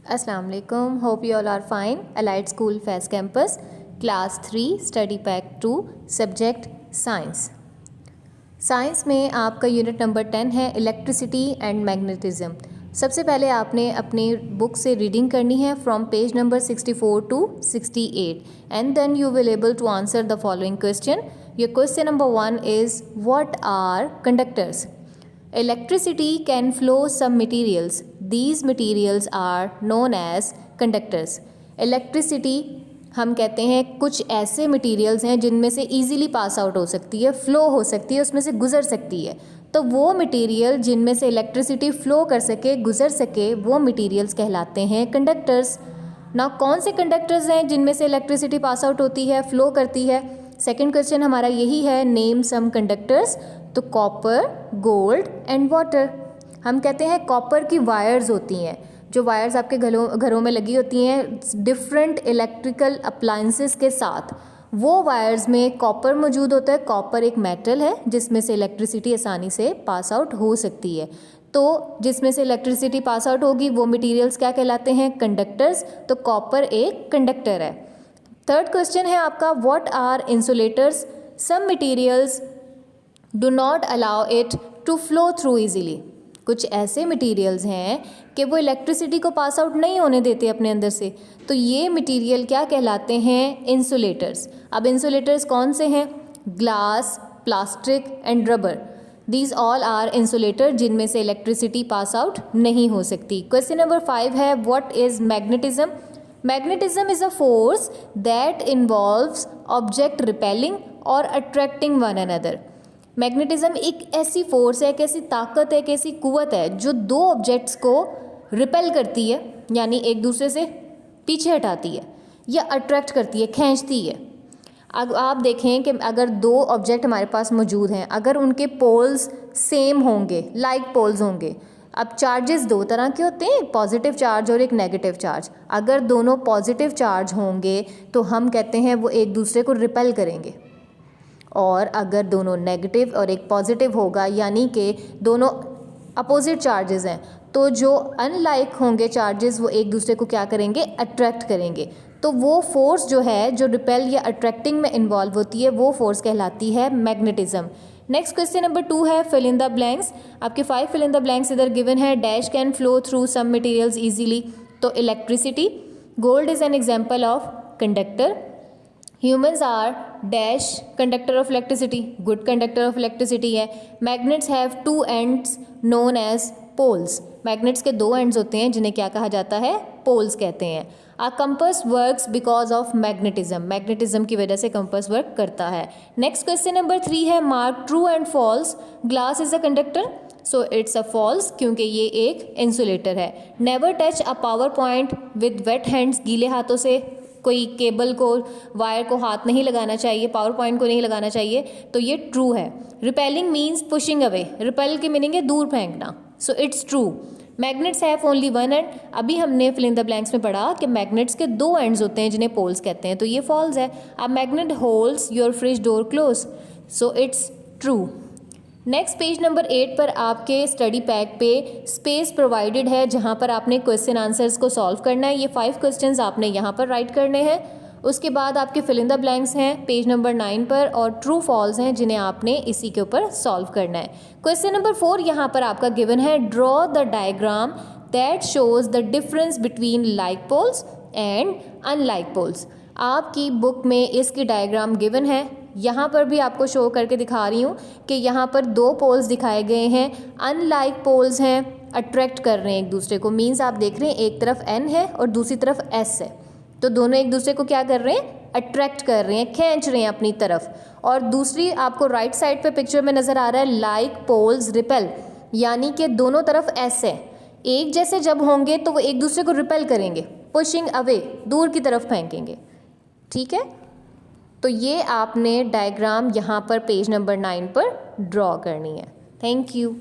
Assalamu alaikum. Hope you all are fine. Allied School Fast Campus, Class 3, Study Pack 2, Subject Science. Science में आपका unit number 10 है electricity and magnetism. सबसे पहले आपने अपनी book से रीडिंग करनी है from page number 64 to 68 and then you will able to answer the following question. Your question number 1 is what are conductors? Electricity can flow some materials. These materials are known as conductors. Electricity हम कहते हैं कुछ ऐसे materials हैं जिनमें से easily pass out हो सकती है, फ्लो हो सकती है, उसमें से गुजर सकती है। तो वो मटेरियल जिनमें से इलेक्ट्रिसिटी फ्लो कर सके, गुजर सके, वो मटेरियल्स कहलाते हैं कंडक्टर्स। ना कौन से कंडक्टर्स हैं जिनमें से इलेक्ट्रिसिटी पास आउट होती है, फ्लो करती है? सेकेंड क्वेश्चन हमारा यही है, नेम सम कंडक्टर्स। तो कॉपर, गोल्ड एंड वाटर। हम कहते हैं कॉपर की वायर्स होती हैं, जो वायर्स आपके घरों में लगी होती हैं डिफरेंट इलेक्ट्रिकल अप्लायंसेस के साथ, वो वायर्स में कॉपर मौजूद होता है। कॉपर एक मेटल है जिसमें से इलेक्ट्रिसिटी आसानी से पास आउट हो सकती है। तो जिसमें से इलेक्ट्रिसिटी पास आउट होगी वो मटेरियल्स क्या कहलाते हैं? कंडक्टर्स। तो कॉपर एक कंडक्टर है। थर्ड क्वेश्चन है आपका, what are insulators? Some materials do not allow it to flow through easily. कुछ ऐसे मटेरियल्स हैं कि वो इलेक्ट्रिसिटी को पास आउट नहीं होने देते अपने अंदर से, तो ये मटेरियल क्या कहलाते हैं? इंसुलेटर्स। अब इंसुलेटर्स कौन से हैं? Glass, plastic and rubber. These all are insulator जिनमें से इलेक्ट्रिसिटी पास आउट नहीं हो सकती। क्वेश्चन नंबर 5 है, what is magnetism? Magnetism is a force that involves object repelling और अट्रैक्टिंग वन अनदर। मैग्नेटिज्म एक ऐसी फोर्स है, एक ऐसी ताकत है, एक ऐसी कुव्वत है जो दो ऑब्जेक्ट्स को रिपेल करती है, यानी एक दूसरे से पीछे हटाती है, या अट्रैक्ट करती है, खींचती है। अब आप देखें कि अगर दो ऑब्जेक्ट हमारे पास मौजूद हैं, अगर उनके पोल्स सेम होंगे, लाइक पोल्स होंगे। अब चार्जेस दो तरह के होते हैं, पॉजिटिव चार्ज और एक नेगेटिव चार्ज। अगर दोनों पॉजिटिव चार्ज होंगे तो हम कहते हैं वो एक दूसरे को रिपेल करेंगे, और अगर दोनों नेगेटिव और एक पॉजिटिव होगा, यानी कि दोनों अपोजिट चार्जेस हैं, तो जो अनलाइक होंगे चार्जेस वो एक दूसरे को क्या करेंगे? अट्रैक्ट करेंगे। तो वो फोर्स जो है, जो रिपेल या अट्रैक्टिंग में इन्वॉल्व होती है, वो फोर्स कहलाती है मैग्नेटिज्म। नेक्स्ट क्वेश्चन नंबर 2 है, फिल इन द ब्लैंक्स। आपके 5 फिल इन द ब्लैंक्स इधर गिवन है। Dash can flow through some materials easily. तो electricity, gold is an example of conductor, humans are dash conductor of electricity, good conductor of electricity है। Magnets have two ends known as poles. Magnets के दो ends होते हैं जिन्हें क्या कहा जाता है? पोल्स कहते हैं। A compass works because of magnetism. Magnetism की वजह से कंपास वर्क करता है। नेक्स्ट क्वेश्चन नंबर 3 है, mark true and false. Glass is a conductor, so it's a false क्योंकि ये एक इंसुलेटर है। Never touch a power point with wet hands. गीले हाथों से कोई केबल को, वायर को हाथ नहीं लगाना चाहिए, पावर पॉइंट को नहीं लगाना चाहिए, तो ये ट्रू है। Repelling means pushing away. Repel की मीनिंग है दूर फेंकना, so it's true. Magnets have only one and. अभी हमने फिल इन द ब्लैंक्स में पढ़ा कि मैग्नेट्स के दो एंड्स होते हैं जिन्हें पोल्स कहते हैं, तो ये फॉल्स है। A magnet holds your fridge door close, so it's true. Next page number 8 पर आपके स्टडी पैक पे स्पेस प्रोवाइडेड है जहाँ पर आपने क्वेश्चन आंसर्स को सॉल्व करना है। ये 5 क्वेश्चंस आपने यहाँ पर राइट करने हैं। उसके बाद आपके फिल इन द ब्लैंक्स हैं पेज नंबर 9 पर, और ट्रू फॉल्स हैं जिन्हें आपने इसी के ऊपर सॉल्व करना है। क्वेश्चन नंबर 4 यहाँ पर आपका गिवन है, draw the diagram that shows the difference between like poles and unlike poles. आपकी बुक में इसकी डायग्राम गिवन है, यहाँ पर भी आपको शो करके दिखा रही हूँ कि यहाँ पर दो पोल्स दिखाए गए हैं, अनलाइक पोल्स हैं, अट्रैक्ट कर रहे हैं एक दूसरे को। मीन्स आप देख रहे हैं एक तरफ N है और दूसरी तरफ S है, तो दोनों एक दूसरे को क्या कर रहे हैं? अट्रैक्ट कर रहे हैं, खींच रहे हैं अपनी तरफ। और दूसरी आपको राइट साइड पे पिक्चर में नज़र आ रहा है लाइक पोल्स रिपेल, यानी कि दोनों तरफ S है। एक जैसे जब होंगे तो वो एक दूसरे को रिपेल करेंगे, पुशिंग अवे, दूर की तरफ फेंकेंगे। ठीक है, तो ये आपने डायग्राम यहाँ पर पेज नंबर 9 पर ड्रॉ करनी है। Thank you.